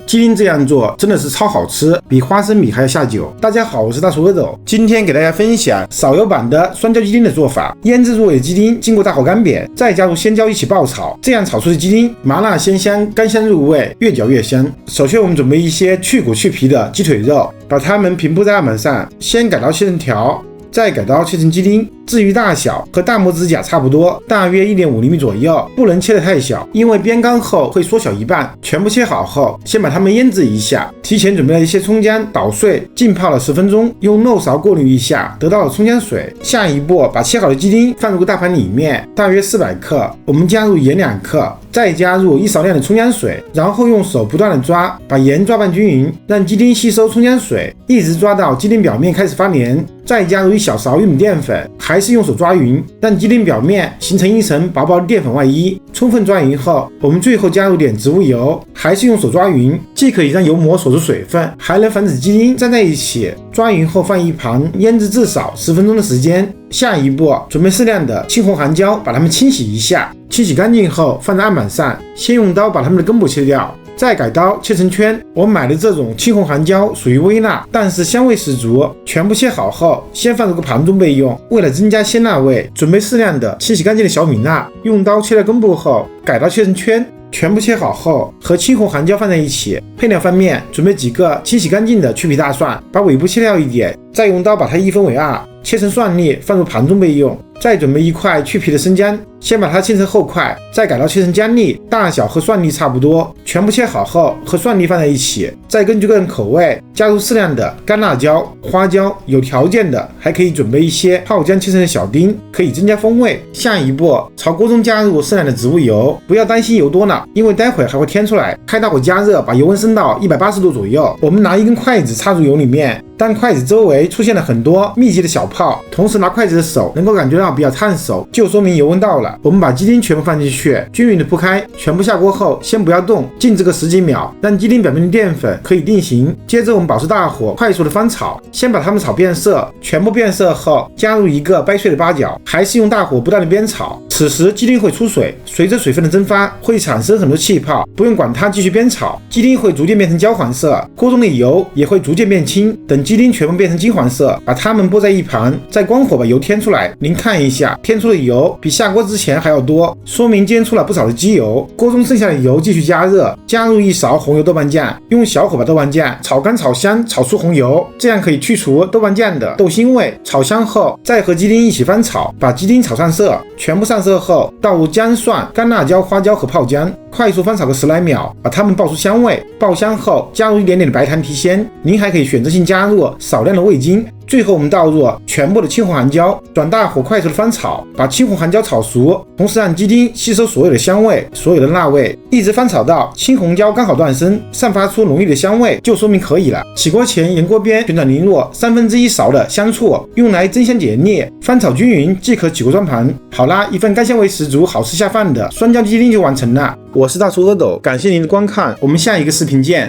鸡丁这样做真的是超好吃，比花生米还要下酒。大家好，我是大厨阿斗，今天给大家分享少油版的酸椒鸡丁的做法。腌制入味的鸡丁经过大火干煸，再加入鲜椒一起爆炒，这样炒出的鸡丁麻辣鲜香，干香入味，越嚼越香。首先我们准备一些去骨去皮的鸡腿肉，把它们平铺在案板上，先改刀切成条，再改刀切成鸡丁。至于大小，和大拇指甲差不多，大约 1.5厘米左右，不能切得太小，因为煸干后会缩小一半。全部切好后，先把它们腌制一下。提前准备了一些葱姜，捣碎，浸泡了10分钟，用漏勺过滤一下，得到了葱姜水。下一步，把切好的鸡丁放入个大盘里面，大约400克，我们加入盐2克，再加入1勺量的葱姜水，然后用手不断的抓，把盐抓拌均匀，让鸡丁吸收葱姜水，一直抓到鸡丁表面开始发黏。再加入1小勺玉米淀粉，还是用手抓匀，让鸡丁表面形成一层薄薄的淀粉外衣。充分抓匀后，我们最后加入点植物油，还是用手抓匀，既可以让油膜锁住水分，还能防止鸡丁粘在一起。抓匀后放一旁，腌制至少10分钟的时间。下一步，准备适量的青红含椒，把它们清洗一下。清洗干净后，放在案板上，先用刀把它们的根部切掉。再改刀切成圈，我买的这种青红含椒属于微辣，但是香味十足。全部切好后，先放入个盘中备用。为了增加鲜辣味，准备适量的清洗干净的小米辣，用刀切了根部后，改刀切成圈。全部切好后，和青红含椒放在一起。配料方面，准备几个清洗干净的去皮大蒜，把尾部切掉一点，再用刀把它一分为二，切成蒜粒放入盘中备用。再准备1块去皮的生姜，先把它切成厚块，再改刀切成姜粒，大小和蒜粒差不多。全部切好后，和蒜粒放在一起，再根据个人口味加入适量的干辣椒、花椒，有条件的还可以准备一些泡姜切成的小丁，可以增加风味。下一步，朝锅中加入适量的植物油，不要担心油多了，因为待会还会添出来。开大火加热，把油温升到180度左右。我们拿一根筷子插入油里面，当筷子周围出现了很多密集的小泡，同时拿筷子的手能够感觉到比较烫手，就说明油温到了。我们把鸡丁全部放进去，均匀的铺开，全部下锅后先不要动，静置个10几秒，让鸡丁表面的淀粉可以定型。接着我们保持大火，快速的翻炒，先把它们炒变色。全部变色后，加入一个掰碎的八角，还是用大火不断的煸炒。此时鸡丁会出水，随着水分的蒸发，会产生很多气泡，不用管它，继续煸炒。鸡丁会逐渐变成焦黄色，锅中的油也会逐渐变轻。等鸡丁全部变成金黄色，把它们拨在一旁，再关火把油添出来。您看一下，添出的油比下锅之前还要多，说明煎出了不少的鸡油。锅中剩下的油继续加热，加入1勺红油豆瓣酱，用小火把豆瓣酱炒干炒香，炒出红油，这样可以去除豆瓣酱的豆腥味。炒香后，再和鸡丁一起翻炒，把鸡丁炒上色。全部上色后，倒入姜、蒜、干辣椒、花椒和泡姜，快速翻炒个10来秒，把它们爆出香味。爆香后，加入一点点的白糖提鲜。您还可以选择性加入少量的味精。最后我们倒入全部的青红含椒，转大火快速的翻炒，把青红含椒炒熟，同时让鸡丁吸收所有的香味、所有的辣味，一直翻炒到青红椒刚好断生，散发出浓郁的香味，就说明可以了。起锅前沿锅边旋转淋入1/3勺的香醋，用来增香解腻，翻炒均匀即可起锅装盘。好啦，一份干香味十足、好吃下饭的酸椒鸡丁就完成了。我是大厨阿斗，感谢您的观看，我们下一个视频见。